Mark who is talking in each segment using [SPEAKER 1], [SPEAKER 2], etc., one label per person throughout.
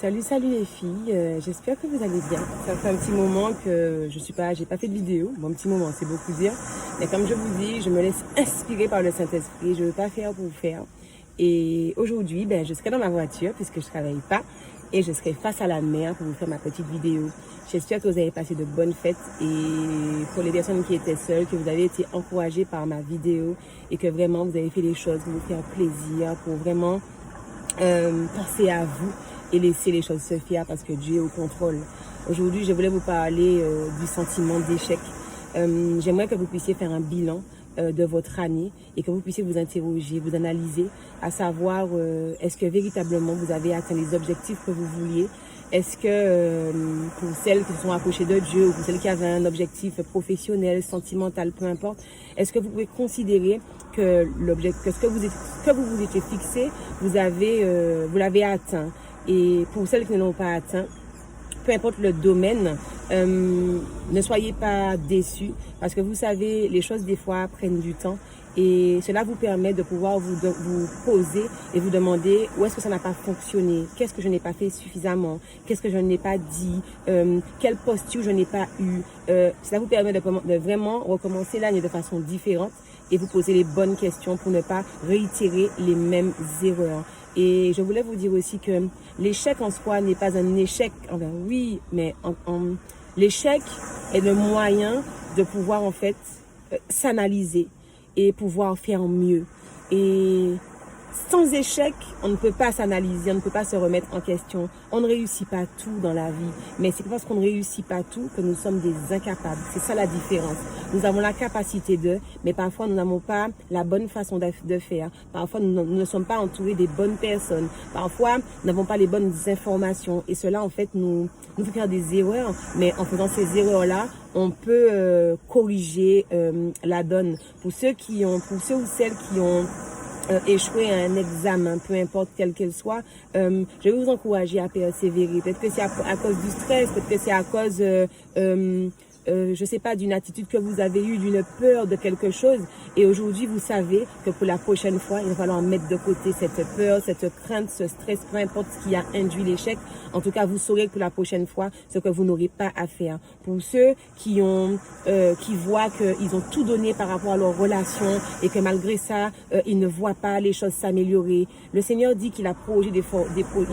[SPEAKER 1] Salut les filles, j'espère que vous allez bien. Ça fait un petit moment que j'ai pas fait de vidéo. Bon, un petit moment, c'est beaucoup dire. Mais comme je vous dis, je me laisse inspirer par le Saint-Esprit. Je ne veux pas faire pour faire. Et aujourd'hui, je serai dans ma voiture puisque je ne travaille pas. Et je serai face à la mer pour vous faire ma petite vidéo. J'espère que vous avez passé de bonnes fêtes. Et pour les personnes qui étaient seules, que vous avez été encouragées par ma vidéo. Et que vraiment vous avez fait les choses pour vous faire plaisir, pour vraiment penser à vous et laisser les choses se faire parce que Dieu est au contrôle. Aujourd'hui, je voulais vous parler du sentiment d'échec. J'aimerais que vous puissiez faire un bilan de votre année et que vous puissiez vous interroger, vous analyser, à savoir est-ce que véritablement vous avez atteint les objectifs que vous vouliez. Est-ce que pour celles qui sont approchées de Dieu ou pour celles qui avaient un objectif professionnel, sentimental, peu importe, est-ce que vous pouvez considérer que ce que vous vous étiez fixé, vous l'avez atteint? Et pour celles qui ne l'ont pas atteint, peu importe le domaine, ne soyez pas déçus parce que vous savez, les choses des fois prennent du temps et cela vous permet de pouvoir vous poser et vous demander où est-ce que ça n'a pas fonctionné, qu'est-ce que je n'ai pas fait suffisamment, qu'est-ce que je n'ai pas dit, quelle posture je n'ai pas eue. Cela vous permet de vraiment recommencer l'année de façon différente et vous poser les bonnes questions pour ne pas réitérer les mêmes erreurs. Et je voulais vous dire aussi que l'échec en soi n'est pas un échec. Enfin, oui, mais l'échec est le moyen de pouvoir en fait s'analyser et pouvoir faire mieux. Et sans échec, on ne peut pas s'analyser, on ne peut pas se remettre en question. On ne réussit pas tout dans la vie. Mais c'est parce qu'on ne réussit pas tout que nous sommes des incapables. C'est ça la différence. Nous avons la capacité mais parfois nous n'avons pas la bonne façon de faire. Parfois nous ne sommes pas entourés des bonnes personnes. Parfois nous n'avons pas les bonnes informations. Et cela en fait nous fait faire des erreurs. Mais en faisant ces erreurs-là, on peut corriger la donne. Pour ceux ou celles qui ont échouer à un examen, peu importe quel qu'elle soit, je vais vous encourager à persévérer. Peut-être que c'est à cause du stress, peut-être que c'est à cause, je sais pas, d'une attitude que vous avez eue, d'une peur de quelque chose. Et aujourd'hui, vous savez que pour la prochaine fois, il va falloir mettre de côté cette peur, cette crainte, ce stress, peu importe ce qui a induit l'échec. En tout cas, vous saurez que pour la prochaine fois, ce que vous n'aurez pas à faire. Pour ceux qui voient qu'ils ont tout donné par rapport à leur relation et que malgré ça, ils ne voient pas les choses s'améliorer. Le Seigneur dit qu'il a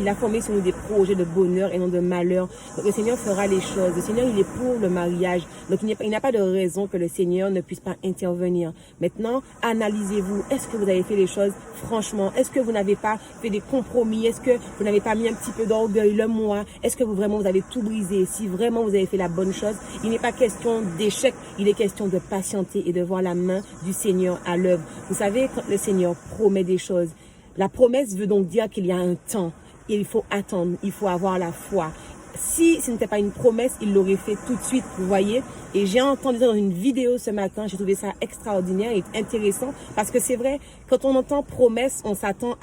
[SPEAKER 1] il a formé sur nous des projets de bonheur et non de malheur. Donc le Seigneur fera les choses. Le Seigneur, il est pour le mariage. Donc il n'y a pas de raison que le Seigneur ne puisse pas intervenir. Maintenant, analysez-vous. Est-ce que vous avez fait les choses franchement? Est-ce que vous n'avez pas fait des compromis? Est-ce que vous n'avez pas mis un petit peu d'orgueil, le moi? Est-ce que vous avez tout brisé? Si vraiment vous avez fait la bonne chose, il n'est pas question d'échec, il est question de patienter et de voir la main du Seigneur à l'œuvre. Vous savez, quand le Seigneur promet des choses, la promesse veut donc dire qu'il y a un temps. Il faut attendre, il faut avoir la foi. Si ce n'était pas une promesse, il l'aurait fait tout de suite, vous voyez. Et j'ai entendu ça dans une vidéo ce matin, j'ai trouvé ça extraordinaire et intéressant parce que c'est vrai, quand on entend promesse, on s'attend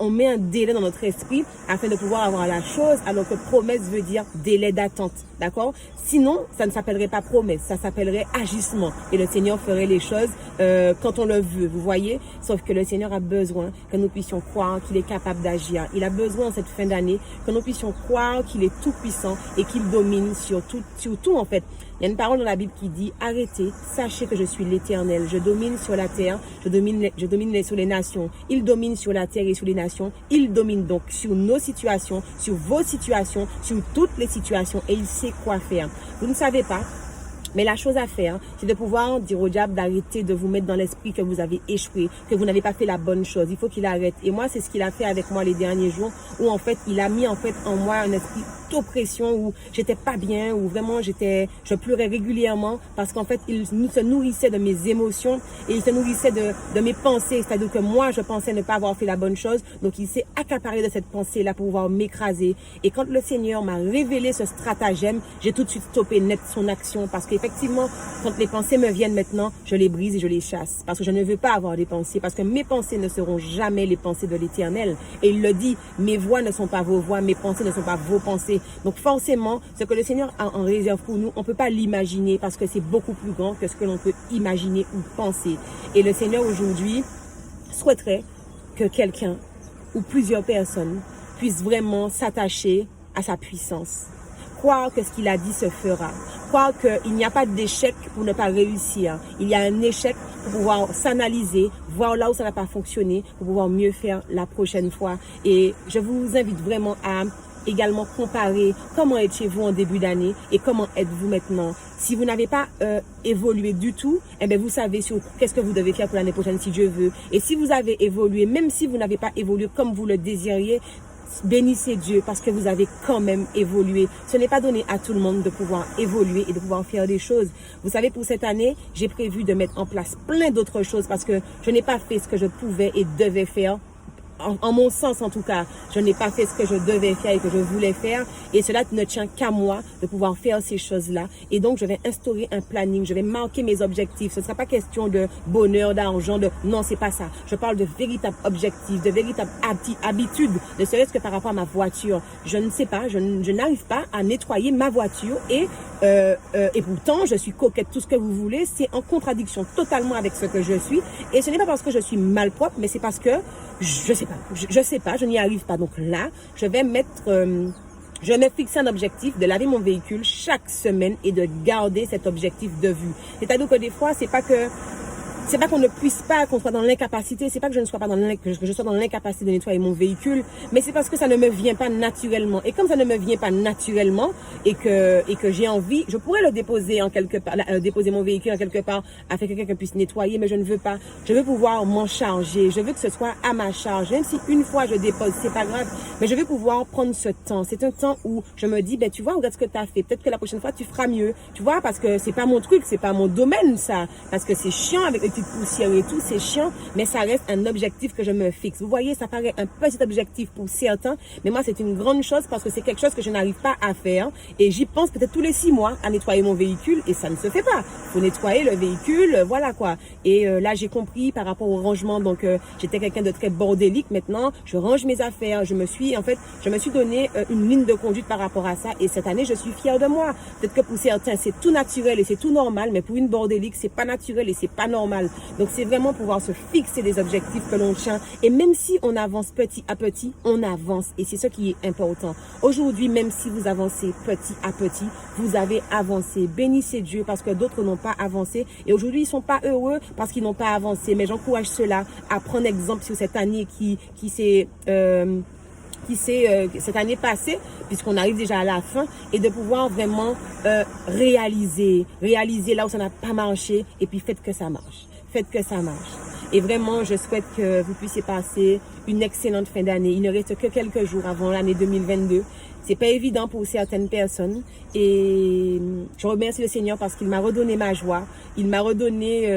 [SPEAKER 1] on met un délai dans notre esprit afin de pouvoir avoir la chose, alors que promesse veut dire délai d'attente, d'accord? Sinon, ça ne s'appellerait pas promesse, ça s'appellerait agissement. Et le Seigneur ferait les choses quand on le veut, vous voyez. Sauf que le Seigneur a besoin que nous puissions croire qu'il est capable d'agir. Il a besoin en cette fin d'année que nous puissions croire qu'il est tout puissant et qu'il domine sur tout en fait. Il y a une parole dans la Bible qui dit « Arrêtez, sachez que je suis l'Éternel. Je domine sur la terre, je domine sur les nations. Il domine sur la terre et sur les nations. Il domine donc sur nos situations, sur vos situations, sur toutes les situations et il sait quoi faire. » Vous ne savez pas. Mais la chose à faire, c'est de pouvoir dire au diable d'arrêter de vous mettre dans l'esprit que vous avez échoué, que vous n'avez pas fait la bonne chose. Il faut qu'il arrête. Et moi, c'est ce qu'il a fait avec moi les derniers jours, où en fait, il a mis en moi un esprit d'oppression, où j'étais pas bien, où vraiment je pleurais régulièrement, parce qu'en fait, il se nourrissait de mes émotions et il se nourrissait de mes pensées. C'est-à-dire que moi, je pensais ne pas avoir fait la bonne chose, donc il s'est accaparé de cette pensée-là pour pouvoir m'écraser. Et quand le Seigneur m'a révélé ce stratagème, j'ai tout de suite stoppé net son action, parce qu'effectivement, quand les pensées me viennent maintenant, je les brise et je les chasse, parce que je ne veux pas avoir des pensées, parce que mes pensées ne seront jamais les pensées de l'Éternel. Et il le dit, mes voix ne sont pas vos voix, mes pensées ne sont pas vos pensées. Donc forcément, ce que le Seigneur a en réserve pour nous, on ne peut pas l'imaginer, parce que c'est beaucoup plus grand que ce que l'on peut imaginer ou penser. Et le Seigneur aujourd'hui souhaiterait que quelqu'un ou plusieurs personnes puisse vraiment s'attacher à sa puissance. Croire que ce qu'il a dit se fera. Croire qu'il n'y a pas d'échec pour ne pas réussir. Il y a un échec pour pouvoir s'analyser, voir là où ça n'a pas fonctionné, pour pouvoir mieux faire la prochaine fois. Et je vous invite vraiment à également comparer comment étiez-vous en début d'année et comment êtes-vous maintenant. Si vous n'avez pas évolué du tout, eh bien vous savez sur qu'est-ce que vous devez faire pour l'année prochaine si Dieu veut. Et si vous avez évolué, même si vous n'avez pas évolué comme vous le désiriez, bénissez Dieu parce que vous avez quand même évolué. Ce n'est pas donné à tout le monde de pouvoir évoluer et de pouvoir faire des choses. Vous savez, pour cette année, j'ai prévu de mettre en place plein d'autres choses parce que je n'ai pas fait ce que je pouvais et devais faire. En mon sens, en tout cas, je n'ai pas fait ce que je devais faire et que je voulais faire. Et cela ne tient qu'à moi de pouvoir faire ces choses-là. Et donc, je vais instaurer un planning. Je vais marquer mes objectifs. Ce ne sera pas question de bonheur, d'argent, de... Non, c'est pas ça. Je parle de véritables objectifs, de véritables habitudes. Ne serait-ce que par rapport à ma voiture. Je ne sais pas, je n'arrive pas à nettoyer ma voiture. Et pourtant, je suis coquette, tout ce que vous voulez. C'est en contradiction totalement avec ce que je suis. Et ce n'est pas parce que je suis malpropre, mais c'est parce que je sais pas, je n'y arrive pas. Donc là, je vais me fixer un objectif de laver mon véhicule chaque semaine et de garder cet objectif de vue. C'est-à-dire que des fois, c'est pas qu'on ne puisse pas, qu'on soit dans l'incapacité, c'est pas que je ne sois pas que je sois dans l'incapacité de nettoyer mon véhicule, mais c'est parce que ça ne me vient pas naturellement. Et comme ça ne me vient pas naturellement et que j'ai envie, je pourrais le déposer en quelque part, déposer mon véhicule en quelque part afin que quelqu'un puisse nettoyer, mais je ne veux pas. Je veux pouvoir m'en charger. Je veux que ce soit à ma charge. Même si une fois je dépose, c'est pas grave, mais je veux pouvoir prendre ce temps. C'est un temps où je me dis, ben, tu vois, regarde ce que tu as fait. Peut-être que la prochaine fois, tu feras mieux. Tu vois, parce que c'est pas mon truc, c'est pas mon domaine, ça. Parce que c'est chiant avec les petites poussières et tout, c'est chiant, mais ça reste un objectif que je me fixe. Vous voyez, ça paraît un petit objectif pour certains, mais moi, c'est une grande chose parce que c'est quelque chose que je n'arrive pas à faire et j'y pense peut-être tous les 6 mois à nettoyer mon véhicule et ça ne se fait pas. Il faut nettoyer le véhicule, voilà quoi. Et là, j'ai compris par rapport au rangement, donc j'étais quelqu'un de très bordélique. Maintenant, je range mes affaires. Je me suis donné une ligne de conduite par rapport à ça et cette année, je suis fière de moi. Peut-être que pour certains, c'est tout naturel et c'est tout normal, mais pour une bordélique, c'est pas naturel et c'est pas normal. Donc, c'est vraiment pouvoir se fixer des objectifs que l'on tient. Et même si on avance petit à petit, on avance. Et c'est ce qui est important. Aujourd'hui, même si vous avancez petit à petit, vous avez avancé. Bénissez Dieu parce que d'autres n'ont pas avancé. Et aujourd'hui, ils sont pas heureux parce qu'ils n'ont pas avancé. Mais j'encourage ceux-là à prendre exemple sur cette année qui s'est cette année passée, puisqu'on arrive déjà à la fin, et de pouvoir vraiment réaliser là où ça n'a pas marché, et puis faites que ça marche. Faites que ça marche. Et vraiment, je souhaite que vous puissiez passer une excellente fin d'année. Il ne reste que quelques jours avant l'année 2022. C'est pas évident pour certaines personnes. Et je remercie le Seigneur parce qu'il m'a redonné ma joie. Il m'a redonné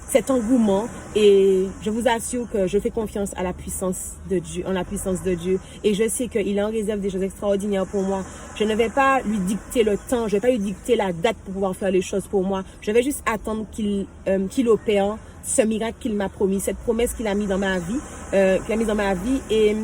[SPEAKER 1] cet engouement. Et je vous assure que je fais confiance à la puissance de Dieu, en la puissance de Dieu. Et je sais qu'il en réserve des choses extraordinaires pour moi. Je ne vais pas lui dicter le temps. Je ne vais pas lui dicter la date pour pouvoir faire les choses pour moi. Je vais juste attendre qu'il opère ce miracle qu'il m'a promis, cette promesse qu'il a mis dans ma vie, et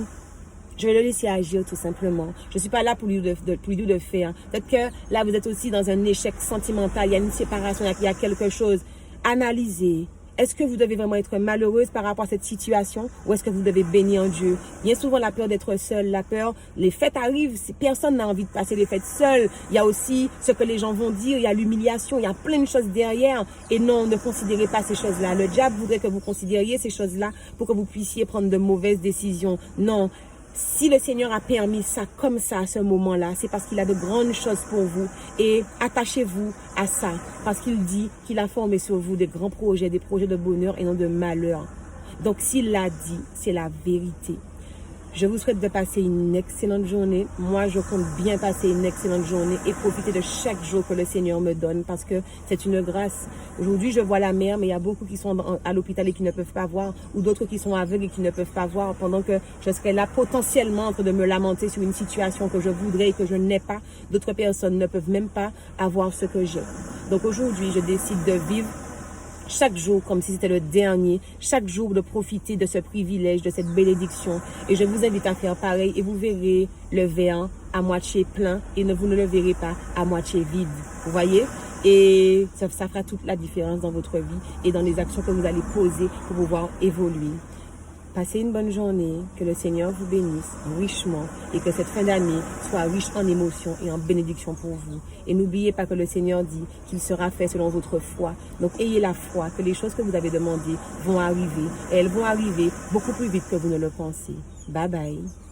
[SPEAKER 1] je vais le laisser agir tout simplement. Je ne suis pas là pour lui dire de faire. Peut-être que là, vous êtes aussi dans un échec sentimental, il y a une séparation, il y a quelque chose. Analysez. Est-ce que vous devez vraiment être malheureuse par rapport à cette situation ou est-ce que vous devez bénir Dieu? Bien souvent, la peur d'être seule, la peur, les fêtes arrivent, personne n'a envie de passer les fêtes seul. Il y a aussi ce que les gens vont dire, il y a l'humiliation, il y a plein de choses derrière. Et non, ne considérez pas ces choses-là. Le diable voudrait que vous considériez ces choses-là pour que vous puissiez prendre de mauvaises décisions. Non. Si le Seigneur a permis ça comme ça à ce moment-là, c'est parce qu'il a de grandes choses pour vous. Et attachez-vous à ça, parce qu'il dit qu'il a formé sur vous des grands projets, des projets de bonheur et non de malheur. Donc s'il l'a dit, c'est la vérité. Je vous souhaite de passer une excellente journée. Moi, je compte bien passer une excellente journée et profiter de chaque jour que le Seigneur me donne parce que c'est une grâce. Aujourd'hui, je vois la mer, mais il y a beaucoup qui sont à l'hôpital et qui ne peuvent pas voir ou d'autres qui sont aveugles et qui ne peuvent pas voir pendant que je serai là potentiellement en train de me lamenter sur une situation que je voudrais et que je n'ai pas. D'autres personnes ne peuvent même pas avoir ce que j'ai. Donc aujourd'hui, je décide de vivre chaque jour comme si c'était le dernier, chaque jour de profiter de ce privilège, de cette bénédiction. Et je vous invite à faire pareil et vous verrez le verre à moitié plein et vous ne le verrez pas à moitié vide. Vous voyez? Et ça fera toute la différence dans votre vie et dans les actions que vous allez poser pour pouvoir évoluer. Passez une bonne journée, que le Seigneur vous bénisse richement et que cette fin d'année soit riche en émotions et en bénédictions pour vous. Et n'oubliez pas que le Seigneur dit qu'il sera fait selon votre foi. Donc ayez la foi que les choses que vous avez demandées vont arriver et elles vont arriver beaucoup plus vite que vous ne le pensez. Bye bye.